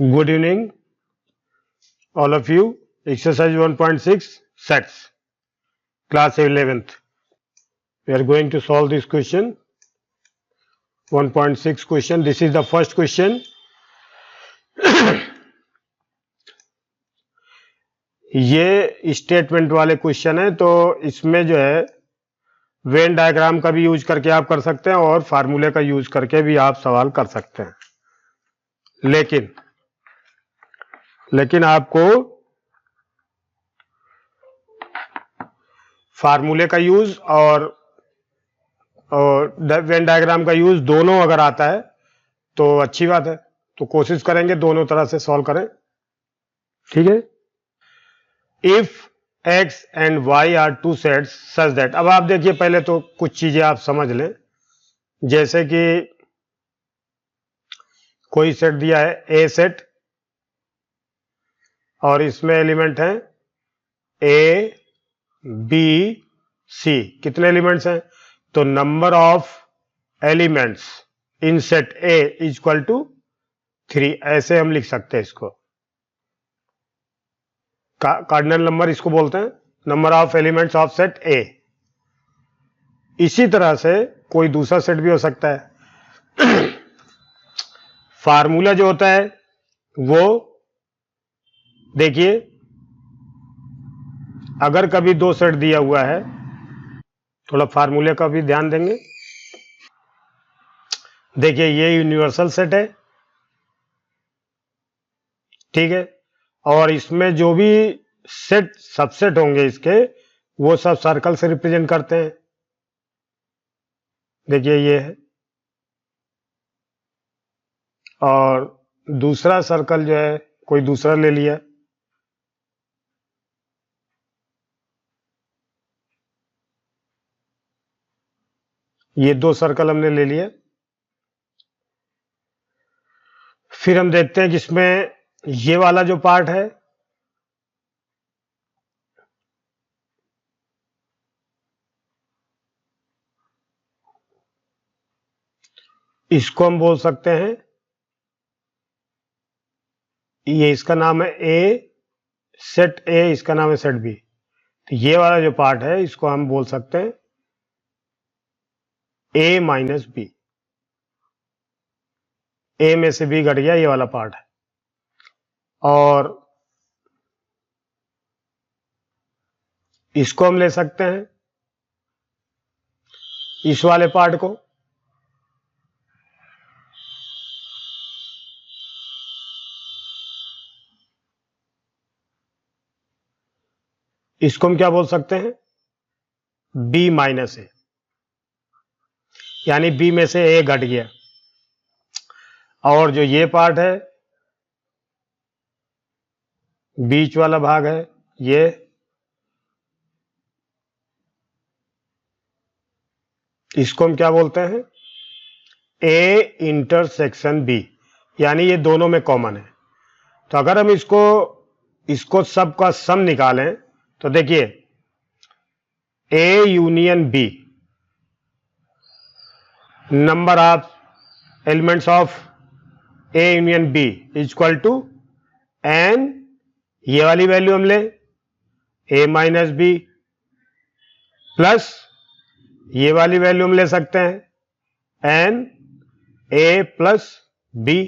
Good evening, all of you. Exercise 1.6 sets, class 11th. We are going to solve this question. 1.6 question. This is the first question. ये statement वाले question है, तो इसमें जो है Venn diagram का भी यूज करके आप कर सकते हैं और फार्मूले का यूज करके भी आप सवाल कर सकते हैं। लेकिन आपको फार्मूले का यूज और वेन डायग्राम का यूज दोनों अगर आता है तो अच्छी बात है। तो कोशिश करेंगे दोनों तरह से सॉल्व करें, ठीक है। If x and y are two sets such that, अब आप देखिए पहले तो कुछ चीजें आप समझ लें, जैसे कि कोई सेट दिया है ए सेट और इसमें एलिमेंट हैं ए बी सी। कितने एलिमेंट्स हैं? तो number of elements in set A is equal to 3, ऐसे हम लिख सकते हैं इसको। कार्डिनल नंबर इसको बोलते हैं, number of elements of set ए। इसी तरह से कोई दूसरा सेट भी हो सकता है। फार्मूला जो होता है वो देखिए, अगर कभी दो सेट दिया हुआ है, थोड़ा फार्मूले का भी ध्यान देंगे। देखिए ये यूनिवर्सल सेट है, ठीक है, और इसमें जो भी सेट सबसेट होंगे इसके, वो सब सर्कल से रिप्रेजेंट करते हैं। देखिए ये है, और दूसरा सर्कल जो है कोई दूसरा ले लिया, ये दो सर्कल हमने ले लिया। फिर हम देखते हैं कि इसमें ये वाला जो पार्ट है, इसको हम बोल सकते हैं, ये इसका नाम है ए सेट ए, इसका नाम है सेट बी। तो ये वाला जो पार्ट है इसको हम बोल सकते हैं ए माइनस बी। ए में से बी घट गया, ये वाला पार्ट है। और इसको हम ले सकते हैं, इस वाले पार्ट को, इसको हम क्या बोल सकते हैं, बी माइनस ए, यानी बी में से ए घट गया। और जो ये पार्ट है, बीच वाला भाग है, ये इसको हम क्या बोलते हैं, ए इंटरसेक्शन बी, यानी ये दोनों में कॉमन है। तो अगर हम इसको सब का सम निकालें तो देखिए A union B, number of elements of A union B is equal to N, ये वाली वैल्यू हम ले ए माइनस बी, प्लस ये वाली वैल्यू हम ले सकते हैं N A plus B,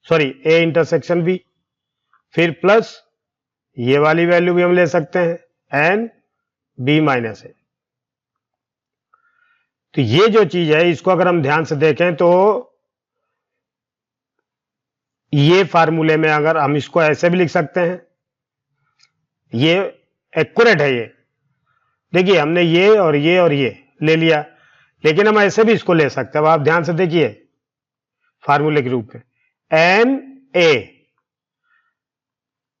sorry A intersection B, फिर प्लस ये वाली वैल्यू भी हम ले सकते हैं एन बी माइनस ए। तो ये जो चीज है, इसको अगर हम ध्यान से देखें तो ये फार्मूले में अगर हम इसको ऐसे भी लिख सकते हैं, ये एक्यूरेट है। ये देखिए हमने ये और ये ले लिया, लेकिन हम ऐसे भी इसको ले सकते हैं। अब आप ध्यान से देखिए फार्मूले के रूप में एन ए,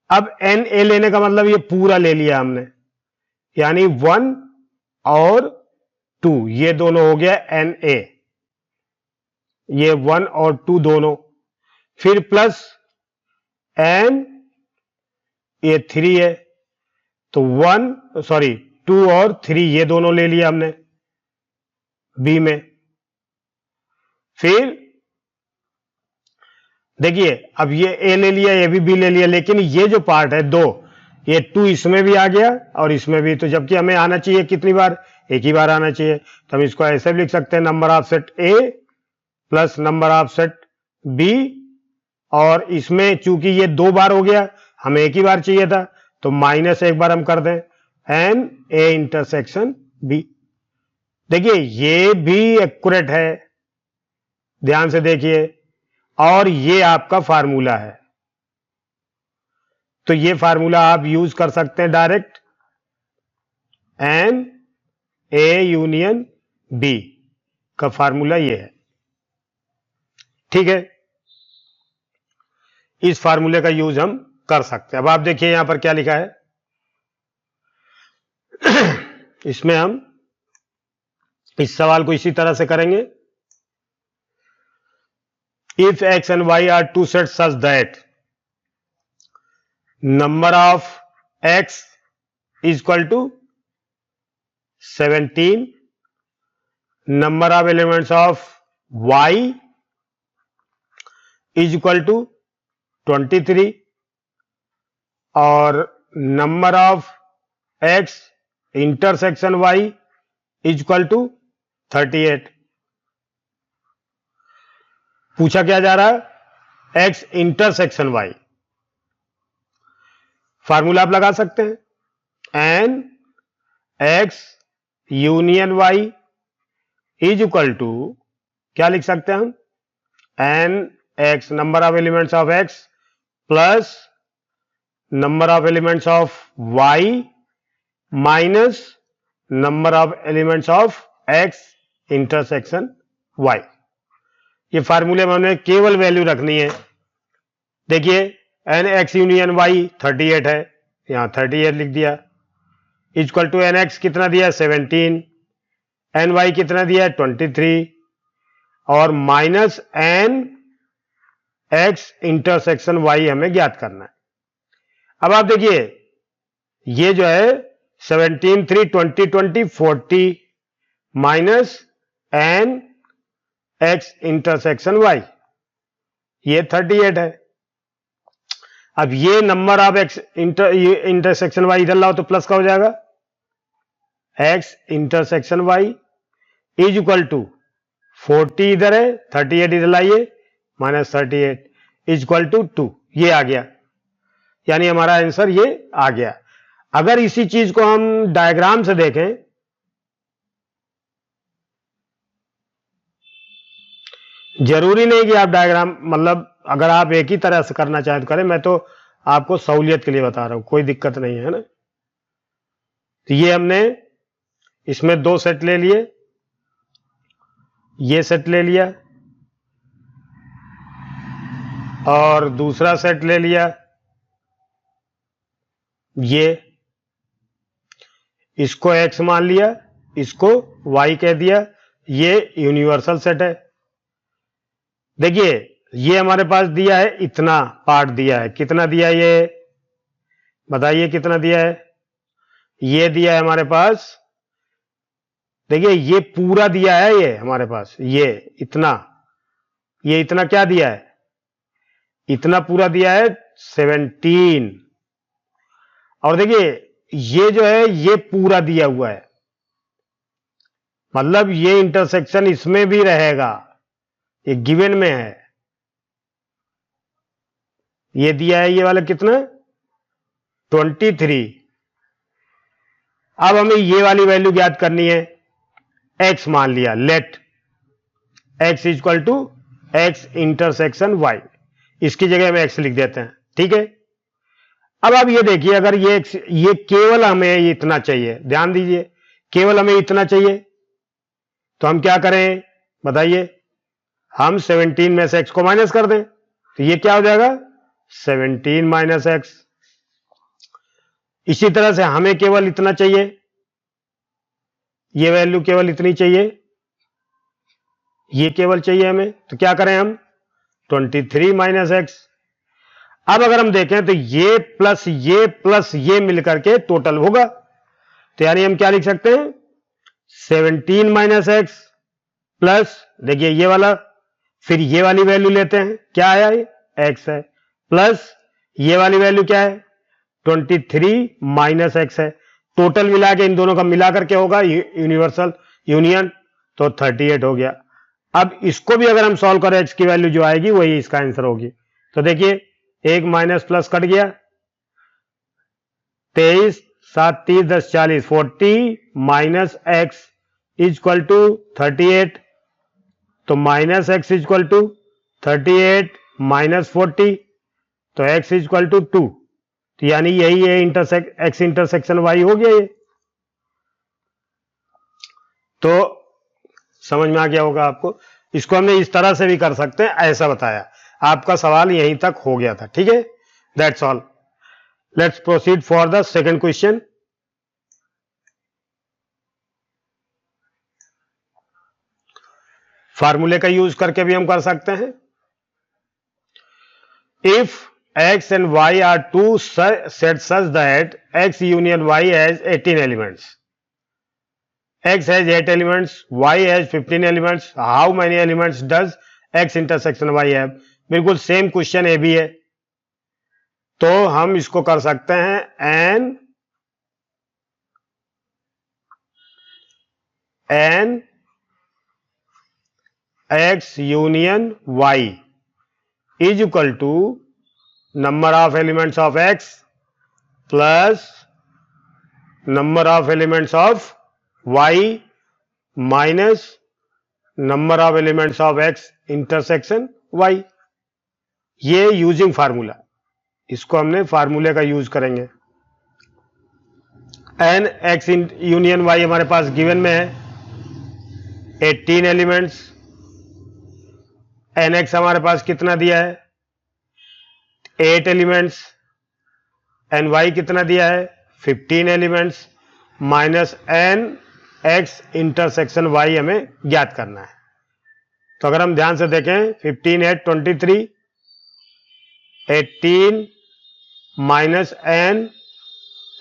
अब एन ए लेने का मतलब ये पूरा ले लिया हमने, यानी 1 और 2, ये दोनों हो गया एन ए, ये 1 और 2 दोनों, फिर प्लस एन, ये 3 है, तो 2 और 3 ये दोनों ले लिया हमने बी में। फिर देखिए अब ये ए ले लिया, ये भी बी ले लिया, लेकिन ये जो पार्ट है 2, ये 2 इसमें भी आ गया और इसमें भी, तो जबकि हमें आना चाहिए कितनी बार, एक ही बार आना चाहिए। तो हम इसको ऐसे भी लिख सकते हैं, number of set A plus number of set B, और इसमें चूंकि ये 2 बार हो गया, हमें एक ही बार चाहिए था, तो माइनस एक बार हम कर दें एन ए इंटरसेक्शन बी। देखिए ये भी एक्यूरेट है, ध्यान से देखिए, और ये आपका फार्मूला है, तो ये फार्मूला आप यूज कर सकते हैं direct, N A union B का फार्मूला ये है, ठीक है। इस फार्मूले का यूज हम कर सकते हैं। अब आप देखिए यहां पर क्या लिखा है, इसमें हम इस सवाल को इसी तरह से करेंगे, if x and y are two set such that number of x is equal to 17, number of elements of y is equal to 23 और number of x intersection y is equal to 38। पूछा क्या जा रहा है, x intersection y, formula आप लगा सकते हैं, N x union y is equal to, क्या लिख सकते हैं हम, N x number of elements of x plus number of elements of y minus number of elements of x intersection y. ये फार्मूले में हमें केवल वैल्यू रखनी है। देखिए एन एक्स यूनियन वाई 38 है, यहां 38 लिख दिया, इक्वल टू एन एक्स कितना दिया 17, एन वाई कितना दिया 23 और minus N x intersection y हमें ज्ञात करना है। अब आप देखिए ये जो है 17 3 20 20 40 minus N x intersection y, ये 38 है। अब ये number of x intersection y इधर लाओ तो प्लस का हो जाएगा, x intersection y is equal to 40 इधर है, 38 इधर लाइए, माइनस 38 इज इक्वल टू 2, ये आ गया, यानी हमारा आंसर ये आ गया। अगर इसी चीज को हम डायग्राम से देखें, जरूरी नहीं कि आप डायग्राम, मतलब अगर आप एक ही तरह से करना चाहें तो करें, मैं तो आपको सहूलियत के लिए बता रहा हूं, कोई दिक्कत नहीं है ना। तो ये हमने इसमें 2 सेट ले लिए, ये सेट ले लिया और दूसरा सेट ले लिया, ये इसको x मान लिया, इसको y कह दिया, ये यूनिवर्सल सेट है। देखिए ये हमारे पास दिया है, इतना पार्ट दिया है, कितना दिया है ये बताइए, कितना दिया है, ये दिया है हमारे पास, देखिए ये पूरा दिया है, ये हमारे पास ये इतना क्या दिया है, इतना पूरा दिया है 17, और देखिए ये जो है ये पूरा दिया हुआ है, मतलब ये इंटरसेक्शन इसमें भी रहेगा, ये गिवन में है, ये दिया है ये वाला कितना 23। अब हमें ये वाली वैल्यू ज्ञात करनी है, x मान लिया, let x equal to x intersection y, इसकी जगह हम x लिख देते हैं, ठीक है। अब आप ये देखिए, अगर ये केवल हमें इतना चाहिए, ध्यान दीजिए, केवल हमें इतना चाहिए, तो हम क्या करें बताइए, हम 17 में से x को माइनस कर दें, तो ये क्या हो जाएगा 17 माइनस x। इसी तरह से हमें केवल इतना चाहिए, ये वैल्यू केवल इतनी चाहिए, ये केवल चाहिए हमें, तो क्या करें हम 23 माइनस x। अब अगर हम देखें तो ये प्लस ये मिलकर के टोटल होगा, तो यानी हम क्या लिख सकते हैं 17 माइनस x प्लस, देखिए ये वाला, फिर ये वाली वैल्यू लेते हैं, क्या आया ये x है, प्लस ये वाली वैल्यू क्या है 23 माइनस x है। टोटल मिला के इन दोनों का मिलाकर क्या होगा यूनिवर्सल यूनियन, तो 38 हो गया। अब इसको भी अगर हम सॉल्व करें x की वैल्यू जो आएगी वही इसका आंसर होगी। तो देखिए एक माइनस प्लस कट गया, 23 7 30 10 40 40 माइनस x इक्वल टू 38, तो minus x equal to 38 minus 40, तो x इक्वल टू 2, तो यानी यही है x इंटरसेक्शन y हो गया ये। तो समझ में आ गया होगा आपको। इसको हमने इस तरह से भी कर सकते हैं, ऐसा बताया। आपका सवाल यहीं तक हो गया था, ठीक है। That's all. Let's proceed for the second question. फार्मूले का यूज करके भी हम कर सकते हैं। If x and y are two sets such that x union y has 18 elements. X has 8 elements, y has 15 elements. How many elements does x intersection y have? बिल्कुल same question ए भी है, तो हम इसको कर सकते हैं n x union y is equal to number of elements of x plus number of elements of y minus number of elements of x intersection y। ये यूजिंग फार्मूला, इसको हमने फार्मूले का यूज करेंगे। एन एक्स यूनियन वाई हमारे पास given में है 18 elements, N x हमारे पास कितना दिया है 8 एलिमेंट्स, एन वाई कितना दिया है 15 elements, minus N x intersection y हमें ज्ञात करना है। तो अगर हम ध्यान से देखें 15 8 23, 18 minus N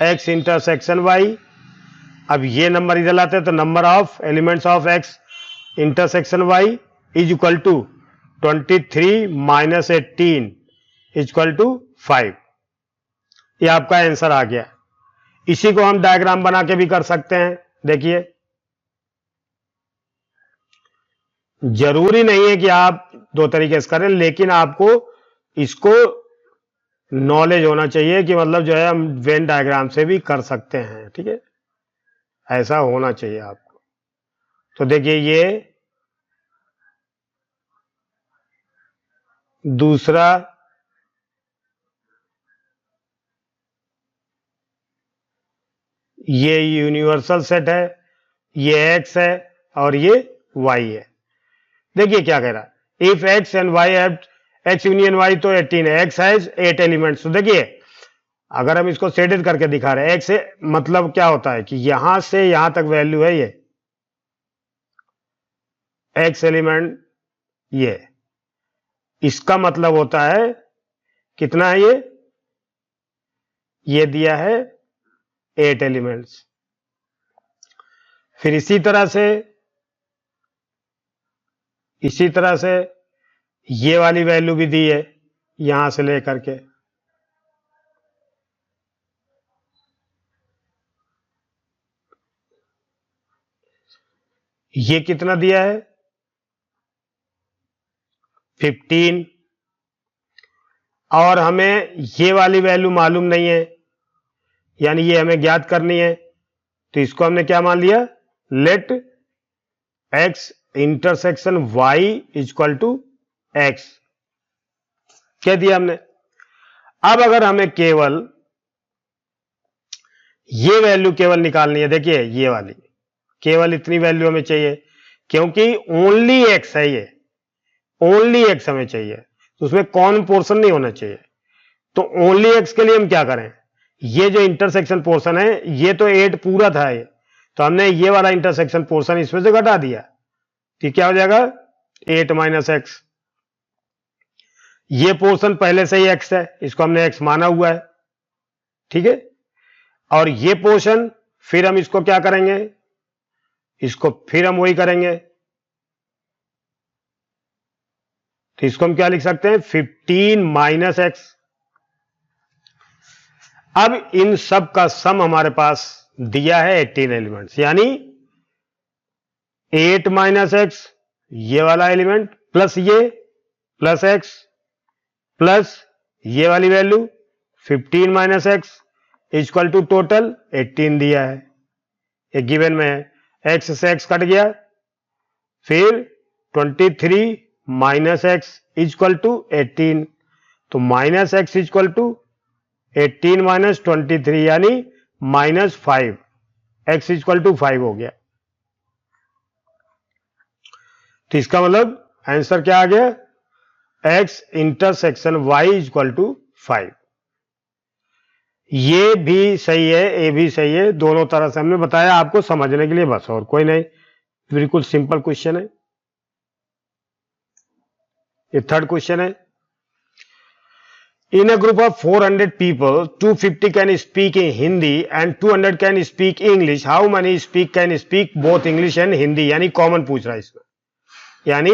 x intersection y. अब ये नंबर इधर लाते हैं तो number of elements of x intersection y is equal to 23 minus 18 equal to 5। ये आपका आंसर आ गया। इसी को हम डायग्राम बना के भी कर सकते हैं। देखिए जरूरी नहीं है कि आप दो तरीके से करें, लेकिन आपको इसको नॉलेज होना चाहिए कि मतलब जो है हम वेन डायग्राम से भी कर सकते हैं, ठीक है, ऐसा होना चाहिए आपको। तो देखिए ये दूसरा ये यूनिवर्सल सेट है, ये x है और ये y है। देखिए क्या कह रहा है, if x and y have x union y तो 18 है, x हैज 8 एलिमेंट्स। तो देखिए अगर हम इसको शेडेड करके दिखा रहे हैं, x से मतलब क्या होता है कि यहां से यहां तक वैल्यू है ये x एलिमेंट, ये इसका मतलब होता है कितना है ये दिया है 8 एलिमेंट्स। फिर इसी तरह से ये वाली वैल्यू भी दी है यहां से लेकर के, ये कितना दिया है 15, और हमें ये वाली वैल्यू मालूम नहीं है, यानी ये हमें ज्ञात करनी है। तो इसको हमने क्या मान लिया, let x intersection y equal to x क्या दिया हमने। अब अगर हमें केवल ये वैल्यू केवल निकालनी है, देखिए ये वाली केवल इतनी वैल्यू हमें चाहिए, क्योंकि ओनली x है, ये ओनली x हमें चाहिए, तो उसमें कॉमन पोर्शन नहीं होना चाहिए। तो ओनली x के लिए हम क्या करें, ये जो इंटरसेक्शन पोर्शन है ये तो 8 पूरा था ये, तो हमने ये वाला इंटरसेक्शन पोर्शन इसमें से घटा दिया, तो क्या हो जाएगा 8 माइनस एक्स। ये पोर्शन पहले से ही x है, इसको हमने x माना हुआ है, ठीक है। और ये पोर्शन फिर हम इसको क्या करेंगे, इसको फिर हम वही करेंगे, तो इसको हम क्या लिख सकते हैं, 15 माइनस एक्स। अब इन सब का सम हमारे पास दिया है 18 एलिमेंट्स, यानी 8 माइनस एक्स ये वाला एलिमेंट प्लस ये प्लस एक्स प्लस ये वाली value 15 minus x equal to total 18 दिया है, एक गिवन में है। एक्स से एक्स कट गया, फिर 23 माइनस एक्स इक्वल टू 18, तो minus x equal to 18 minus 23 यानी -5, एक्स इक्वल टू 5 हो गया। तो इसका मतलब आंसर क्या आ गया, x intersection y equal to 5। ये भी सही है, ए भी सही है, दोनों तरह से हमने बताया आपको समझने के लिए, बस और कोई नहीं, बिल्कुल सिंपल क्वेश्चन है। ये थर्ड क्वेश्चन है, in a group of 400 people 250 can speak in Hindi and 200 can speak English, how many speak can speak both English and Hindi, यानी कॉमन पूछ रहा है इसमें। यानी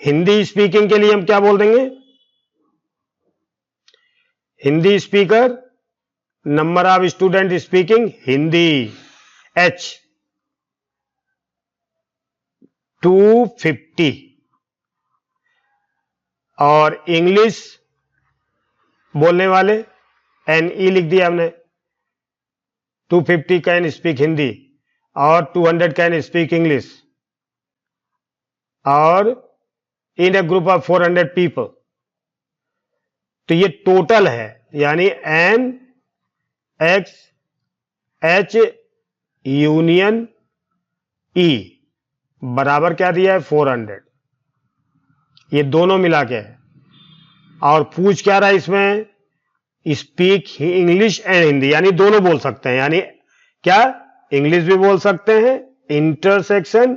हिंदी स्पीकिंग के लिए हम क्या बोल देंगे, Hindi speaker, number of student speaking Hindi H 250, और इंग्लिश बोलने वाले NE लिख दिया हमने, 250 कैन स्पीक हिंदी और 200 कैन स्पीक इंग्लिश, और इन ए ग्रुप ऑफ 400 पीपल, तो ये टोटल है, यानी N X H union E बराबर क्या दिया है 400, ये दोनों मिला के है। और पूछ क्या रहा है इसमें, स्पीक इंग्लिश एंड हिंदी, यानी दोनों बोल सकते हैं, यानी क्या, इंग्लिश भी बोल सकते हैं, इंटरसेक्शन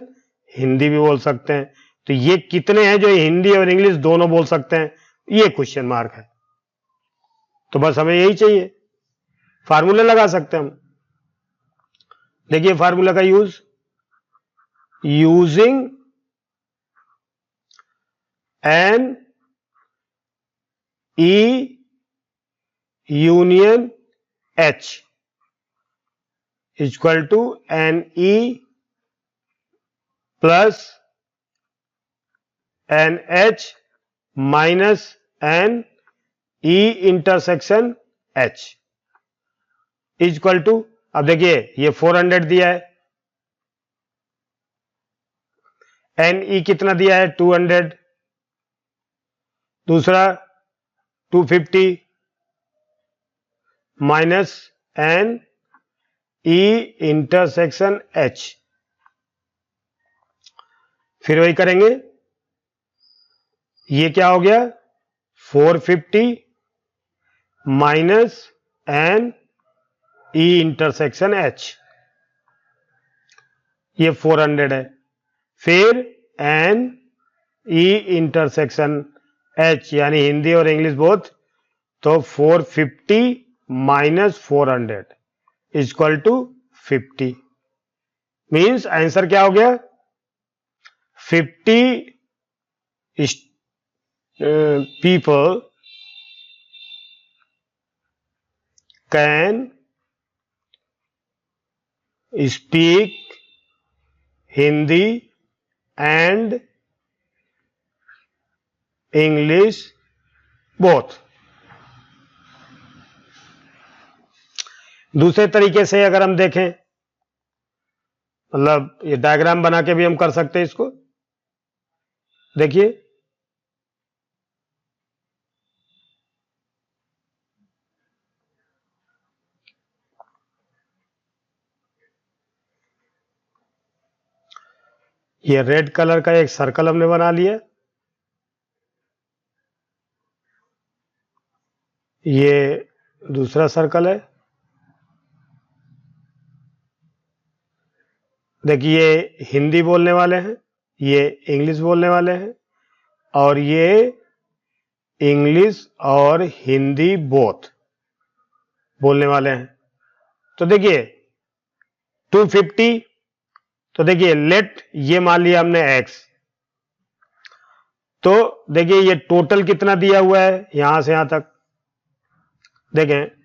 हिंदी भी बोल सकते हैं। तो ये कितने हैं जो हिंदी और इंग्लिश दोनों बोल सकते हैं, ये क्वेश्चन मार्क है। तो बस हमें यही चाहिए, फार्मूला लगा सकते हैं हम। देखिए फार्मूला का using N E union H equal to N E plus N H minus N E intersection H equal to, अब देखिए ये 400 दिया है, एन ई कितना दिया है 200, दूसरा 250 minus N E intersection H, फिर वही करेंगे, ये क्या हो गया 450 minus N E intersection H, ये 400 है, फिर एन ई इंटरसेक्शन H यानी हिंदी और इंग्लिश बोथ, तो 450 minus 400 equal to 50, means answer क्या हो गया 50 people can speak Hindi and English both। दूसरे तरीके से अगर हम देखें, मतलब ये डायग्राम बना के भी हम कर सकते हैं इसको। देखिए ये रेड कलर का एक सर्कल हमने बना लिया, ये दूसरा सर्कल है। देखिए ये हिंदी बोलने वाले हैं, ये इंग्लिश बोलने वाले हैं, और ये इंग्लिश और हिंदी बोथ बोलने वाले हैं। तो देखिए 250, तो देखिए लेट ये मान लिया हमने x, तो देखिए ये टोटल कितना दिया हुआ है यहां से यहां तक, देखें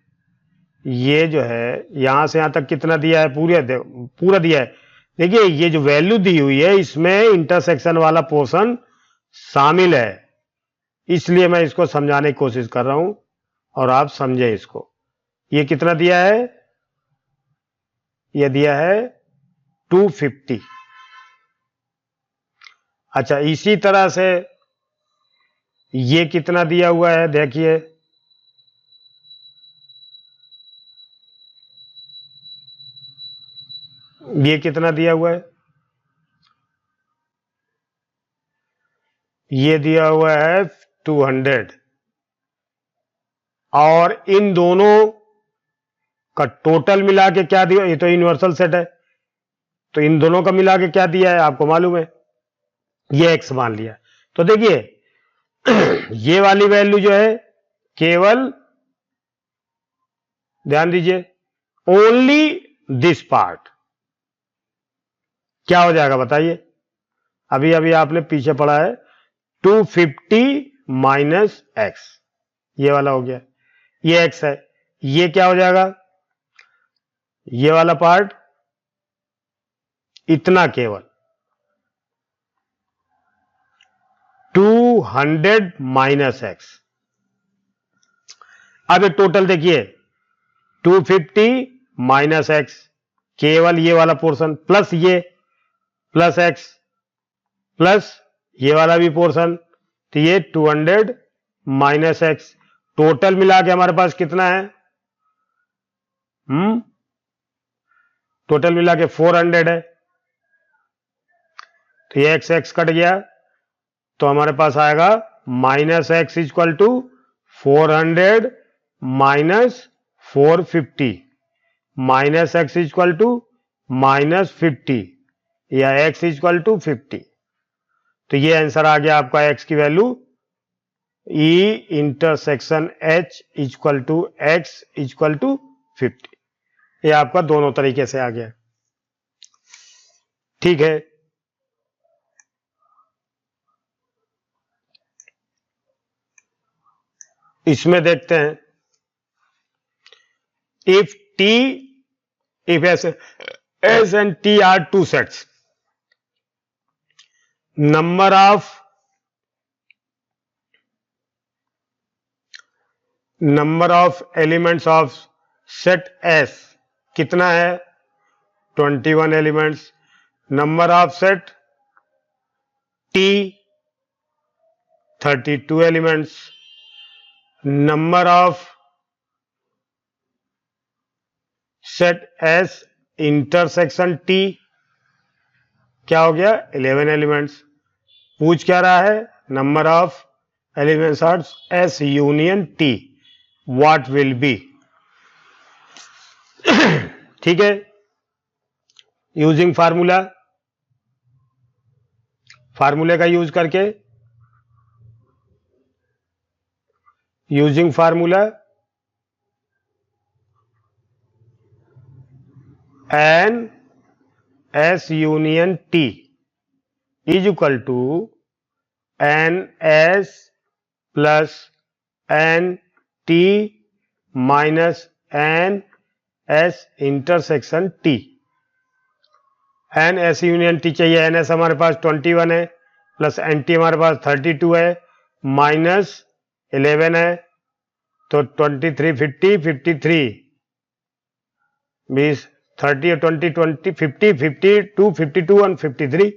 ये जो है यहां से यहां तक कितना दिया है, पूरा दिया है। देखिए ये जो वैल्यू दी हुई है इसमें इंटरसेक्शन वाला पोर्शन शामिल है, इसलिए मैं इसको समझाने की कोशिश कर रहा हूं और आप समझें इसको। ये कितना दिया है, ये दिया है 250। अच्छा इसी तरह से ये कितना दिया हुआ है, देखिए ये कितना दिया हुआ है, ये दिया हुआ है 200। और इन दोनों का टोटल मिला के क्या दिया, ये तो यूनिवर्सल सेट है, तो इन दोनों का मिला के क्या दिया है आपको मालूम है, ये एक्स मान लिया। तो देखिए ये वाली वैल्यू जो है केवल ध्यान दीजिए, ओनली दिस पार्ट क्या हो जाएगा बताइए, अभी अभी आपने पीछे पढ़ा है 250 माइनस एक्स, ये वाला हो गया, ये एक्स है, ये क्या हो जाएगा, ये वाला पार्ट इतना केवल 200 माइनस एक्स। अब ये टोटल देखिए 250 माइनस एक्स, केवल ये वाला पोर्शन प्लस ये प्लस एक्स प्लस ये वाला भी पोर्शन, तो ये 200 माइनस एक्स, टोटल मिला के हमारे पास कितना है, टोटल मिला के 400 है। तो ये एक्स एक्स कट गया, तो हमारे पास आएगा minus x equal to 400 minus 450, minus x equal to minus 50 या एक्स इक्वल टू 50। तो ये आंसर आ गया आपका एक्स की value E intersection H equal to x equal to 50। ये आपका दोनों तरीके से आ गया, ठीक है। इसमें देखते हैं, if S and T are two sets, number of elements of set S कितना है, 21 elements, number of set T 32 elements, number of set S intersection T क्या हो गया, 11 एलिमेंट्स। पूछ क्या रहा है, number of elements of S union T what will be, ठीक है। यूजिंग फार्मूला, फार्मूले का यूज करके, using formula N S union T is equal to N S plus N T minus N S intersection T. N S union T चाहिए, N S हमारे पास 21 है, plus N T हमारे पास 32 है, minus 11 है, तो 23 50 53 20 30 20 20 50 52 52 और 53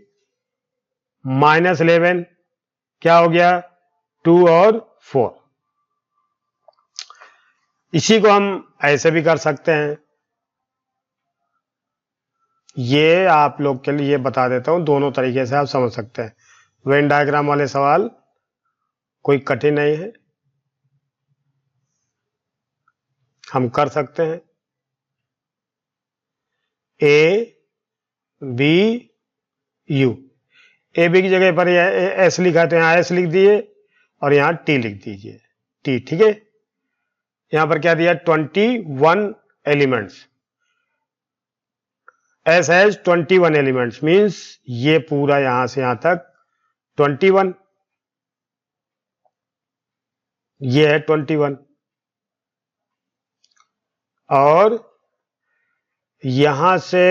माइनस 11 क्या हो गया, 2 और 4। इसी को हम ऐसे भी कर सकते हैं, ये आप लोग के लिए बता देता हूं, दोनों तरीके से आप समझ सकते हैं। वेन डायग्राम वाले सवाल कोई कठिन नहीं है, हम कर सकते हैं। A B U, A B की जगह पर एस लिखा है तो यहां एस लिख दिए और यहां टी लिख दीजिए, टी, ठीक है। यहां पर क्या दिया, 21 elements, S has 21 elements means ये पूरा यहां से यहां तक 21, ये है 21, और यहां से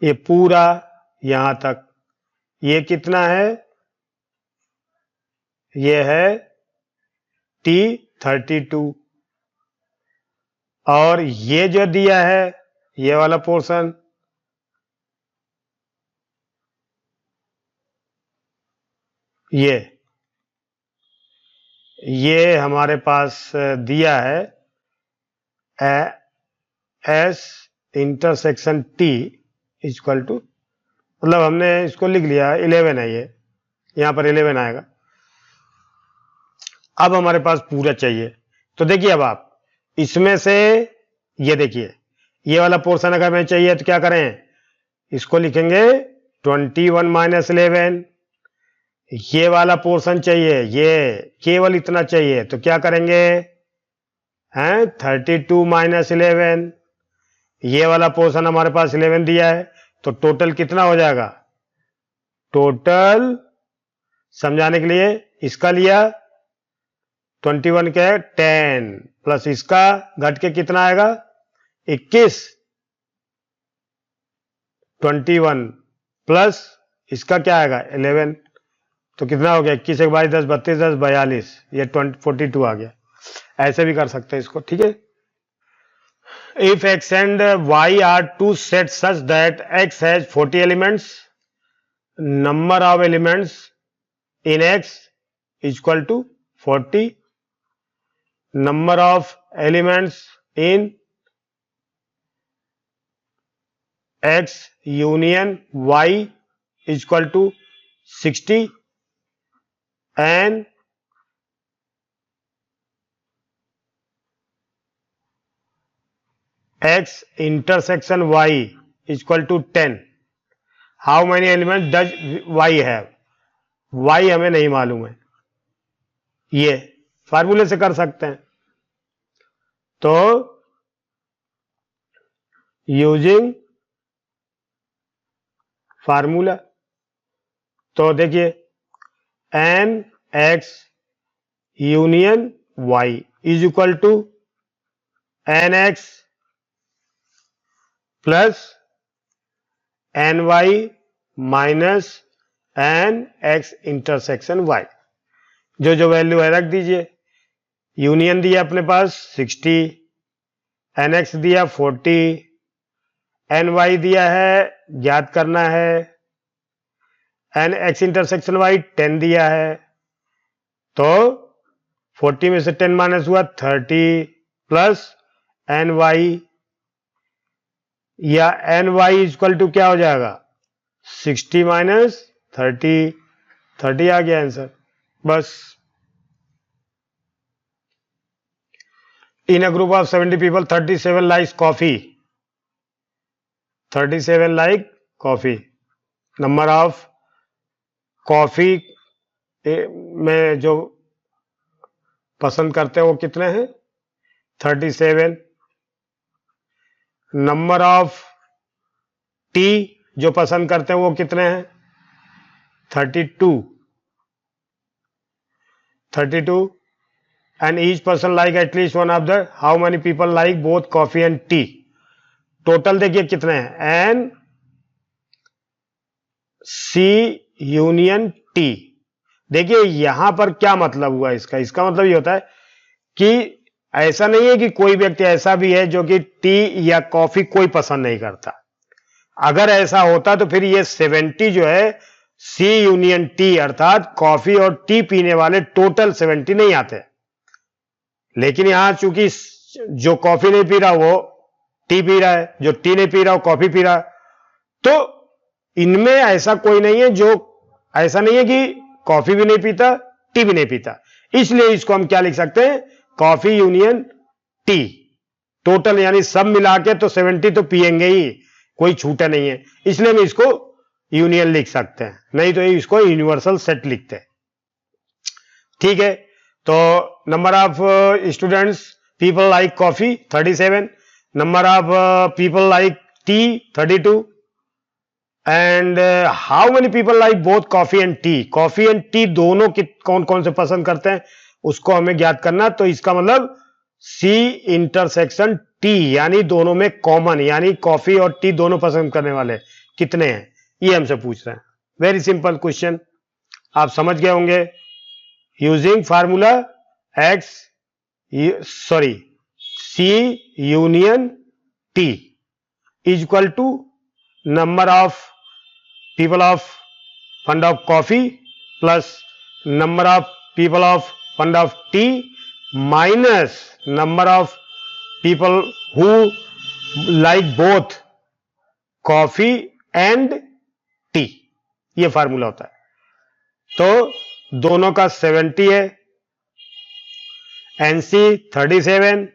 ये पूरा यहां तक ये कितना है, ये है T32, और ये जो दिया है ये वाला पोर्शन ये हमारे पास दिया है S intersection T equal to, मतलब हमने इसको लिख लिया 11 है, ये यहां पर 11 आएगा। अब हमारे पास पूरा चाहिए, तो देखिए अब आप इसमें से ये देखिए ये वाला पोर्शन अगर हमें चाहिए तो क्या करें, इसको लिखेंगे 21 माइनस 11, ये वाला पोर्शन चाहिए, ये केवल इतना चाहिए तो क्या करेंगे हैं 32 माइनस 11, ये वाला पोर्शन हमारे पास 11 दिया है, तो टोटल कितना हो जाएगा, टोटल समझाने के लिए इसका लिया 21 के 10 प्लस इसका घट के कितना आएगा 21, 21 प्लस इसका क्या आएगा 11, तो कितना हो गया 21 एक 22 10 32 10 42, ये 42 आ गया। ऐसे भी कर सकते हैं इसको, ठीक है। If x and y are two sets such that x has 40 elements, number of elements in x is equal to 40, number of elements in x union y is equal to 60, and x intersection y is equal to 10. How many elements does y have? y हमें नहीं मालूम है, ये फार्मूले से कर सकते हैं। तो यूजिंग फार्मूला, तो देखिए N x union y is equal to N x plus N y minus N x intersection y, जो वैल्यू है रख दीजिए। यूनियन दिया अपने पास 60, एन एक्स दिया 40, एन वाई दिया है ज्ञात करना है, एन एक्स इंटरसेक्शन वाई 10 दिया है, तो 40 में से 10 माइनस हुआ 30 प्लस एन वाई, या एन वाई इक्वल टू क्या हो जाएगा 60 माइनस 30, 30 आ गया आंसर बस। In a group of 70 people 37 likes coffee, 37 like coffee, number of coffee में जो पसंद करते हैं वो कितने हैं 37, नंबर ऑफ टी जो पसंद करते हैं वो कितने हैं 32, and each person like at least one of the, how many people like both coffee and tea, total देखिए कितने हैं एन सी यूनियन टी। देखिए यहां पर क्या मतलब हुआ इसका मतलब ये होता है कि ऐसा नहीं है कि कोई व्यक्ति ऐसा भी है जो कि टी या कॉफी कोई पसंद नहीं करता। अगर ऐसा होता तो फिर ये 70 जो है सी यूनियन टी अर्थात कॉफी और टी पीने वाले टोटल 70 नहीं आते। लेकिन यहां चूंकि जो कॉफी नहीं पी रहा वो टी पी रहा है, जो टी नहीं पी रहा वो कॉफी पी रहा है, तो इनमें ऐसा कोई नहीं है, जो ऐसा नहीं है कि कॉफी भी नहीं पीता टी भी नहीं पीता। इसलिए इसको हम क्या लिख सकते हैं कॉफी यूनियन टी, टोटल यानी सब मिला के तो 70 तो पिएंगे ही, कोई छूटा नहीं है, इसलिए हम इसको यूनियन लिख सकते हैं, नहीं तो इसको यूनिवर्सल सेट लिखते हैं। ठीक है, तो number of students people like coffee 37, number of people like tea 32, and how many people like both coffee and T, coffee and T दोनों कौन कौन से पसंद करते हैं उसको हमें ज्ञात करना। तो इसका मतलब सी इंटरसेक्शन टी, यानी दोनों में कॉमन, यानी कॉफी और टी दोनों पसंद करने वाले कितने हैं, ये हमसे पूछ रहे हैं। वेरी सिंपल क्वेश्चन, आप समझ गए होंगे। Using formula x sorry C union T is equal to number of people of fund of coffee plus number of people of fund of tea minus number of people who like both coffee and tea, ये formula होता है। तो दोनों का 70 है, NC 37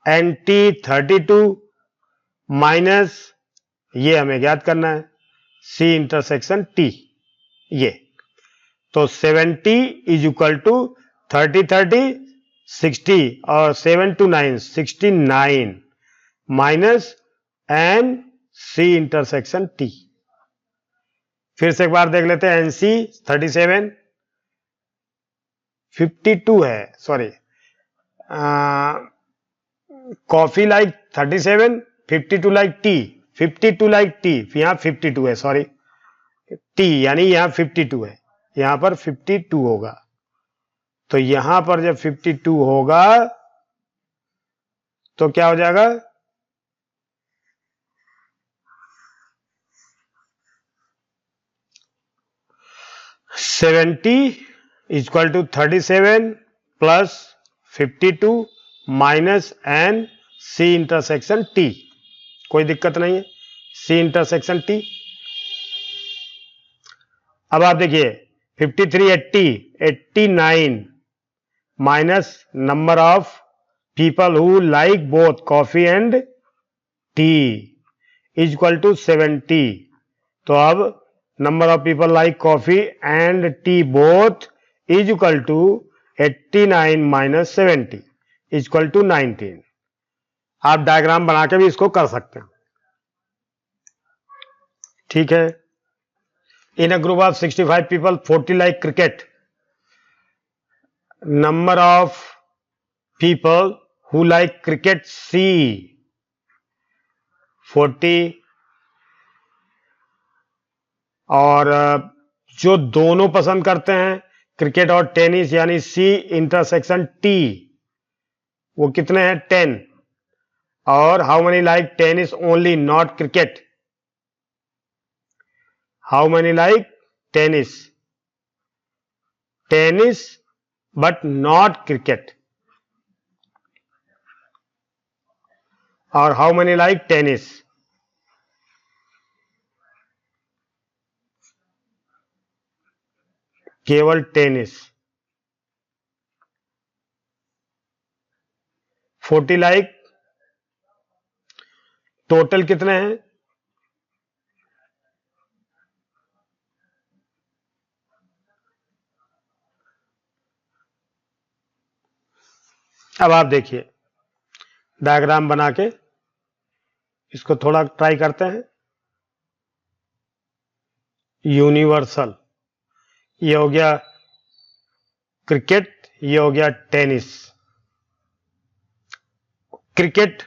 NT 32 minus ये हमें ज्ञात करना है C इंटरसेक्शन T, ये तो 70 इज इक्वल टू 30 30 60 और 7 to 9 69 minus N C intersection T। फिर से एक बार देख लेते हैं। NC 37 52 है, sorry coffee like 37 52 like T, 52 like T, यहां 52 है, सॉरी टी यानी यहां 52 है, यहां पर 52 होगा। तो यहां पर जब 52 होगा तो क्या हो जाएगा, सेवेंटी इक्वल टू 37 प्लस 52 minus N C intersection T, कोई दिक्कत नहीं है, सी इंटरसेक्शन टी। अब आप देखिए 53 80 89 minus number of people who like both coffee and tea is equal to 70। तो अब number of people like coffee and tea both is equal to 89 minus 70 is equal to 19। आप डायग्राम बना के भी इसको कर सकते हैं, ठीक है। In a group of 65 people 40 like cricket, number of people who like cricket सी 40, और जो दोनों पसंद करते हैं क्रिकेट और टेनिस यानी सी इंटरसेक्शन टी, वो कितने हैं 10। और how many like tennis only not cricket, how many like tennis, tennis but not cricket, और हाउ मेनी लाइक टेनिस, केवल टेनिस। 40 लाइक, टोटल कितने हैं, अब आप देखिए डायग्राम बना के इसको थोड़ा ट्राई करते हैं। यूनिवर्सल, ये हो गया क्रिकेट, ये हो गया टेनिस। क्रिकेट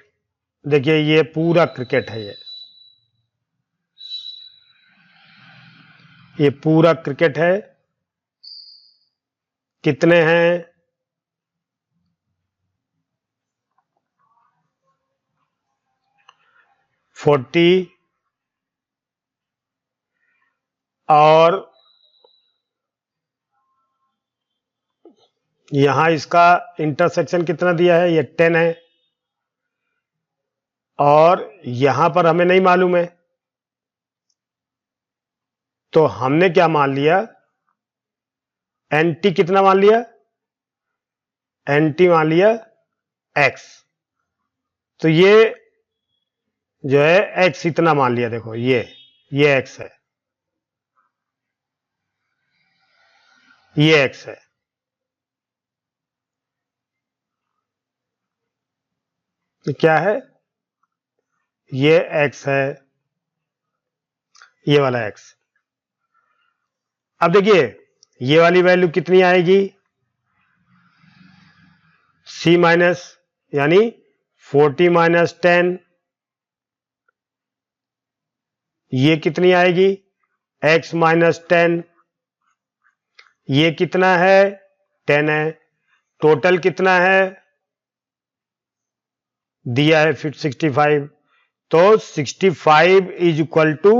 देखिए ये पूरा क्रिकेट है, ये पूरा क्रिकेट है। कितने हैं, फोर्टी, और यहां इसका इंटरसेक्शन कितना दिया है, ये 10 है, और यहां पर हमें नहीं मालूम है, तो हमने क्या मान लिया, एनटी कितना मान लिया, एनटी मान लिया एक्स। तो ये जो है एक्स इतना मान लिया, देखो ये एक्स है, ये एक्स है, क्या है, ये एक्स है, ये वाला x। अब देखिए ये वाली वैल्यू कितनी आएगी, c माइनस यानी 40 माइनस 10, ये कितनी आएगी x माइनस 10, ये कितना है 10 है, टोटल कितना है दिया है 65, तो 65 इज इक्वल टू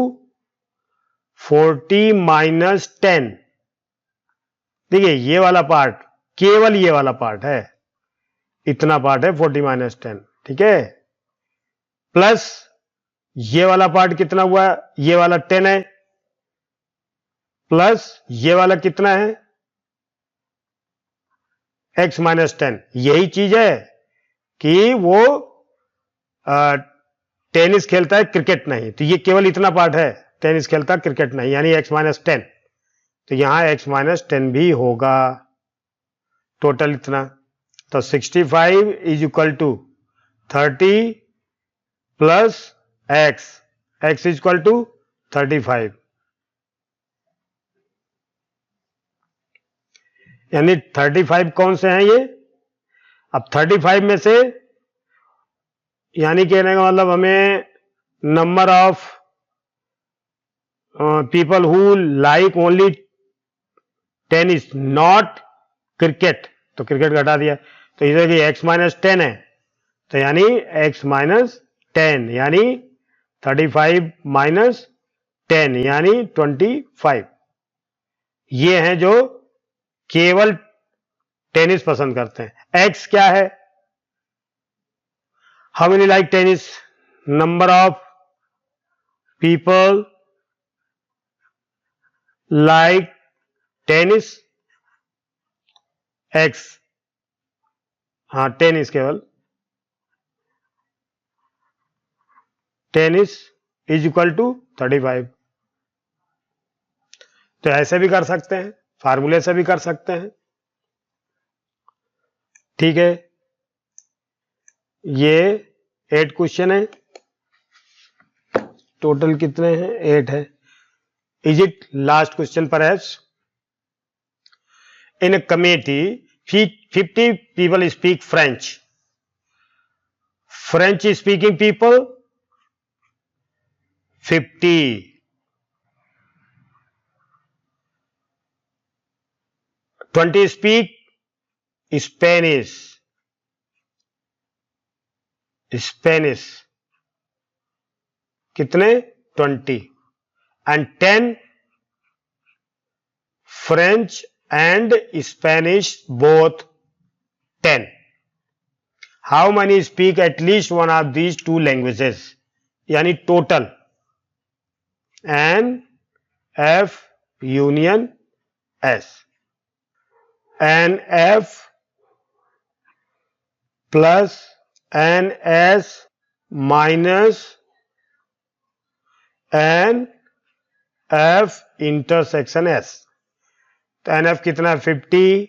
40 माइनस 10। देखिए ये वाला पार्ट, केवल ये वाला पार्ट है, इतना पार्ट है 40 माइनस 10, ठीक है, प्लस ये वाला पार्ट कितना हुआ, ये वाला 10 है, प्लस ये वाला कितना है x माइनस 10। यही चीज है कि वो टेनिस खेलता है क्रिकेट नहीं, तो ये केवल इतना पार्ट है, टेनिस खेलता है क्रिकेट नहीं, यानी x माइनस 10, तो यहां x माइनस 10 भी होगा, टोटल इतना, तो 65 is equal to 30 plus x is equal to 35, यानी 35 कौन से हैं ये, अब 35 में से यानी कहने का मतलब हमें number of people who like only tennis not cricket, तो क्रिकेट घटा दिया, तो इधर कि x माइनस 10 है, तो यानी x माइनस 10 यानी 35 माइनस 10 यानी 25, ये हैं जो केवल टेनिस पसंद करते हैं। x क्या है, how many like tennis, number of people like tennis, x, हाँ टेनिस, केवल टेनिस इज इक्वल टू 35, तो ऐसे भी कर सकते हैं, फार्मूले से भी कर सकते हैं, ठीक है। ये 8 क्वेश्चन है, टोटल कितने हैं 8 है। Is it last question perhaps, in a committee 50 people speak French speaking people 50, 20 speak Spanish, कितने 20, and 10 French and Spanish both 10. How many speak at least one of these two languages, यानी total N F union S, N F plus N S minus N F intersection S, तो N F कितना है 50,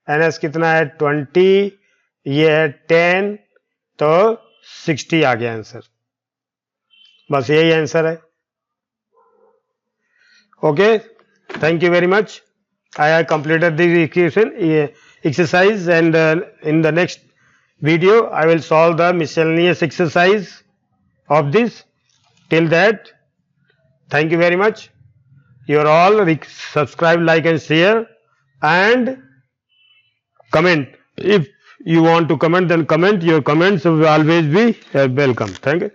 N S कितना है 20, ये है 10, तो 60 आ गया आंसर, बस यही आंसर है। Okay, thank you very much, I have completed this equation exercise, and in the next video I will solve the miscellaneous exercise of this. Till that, thank you very much. You are all subscribe, like and share, and comment. If you want to comment, then comment. Your comments will always be welcome. Thank you.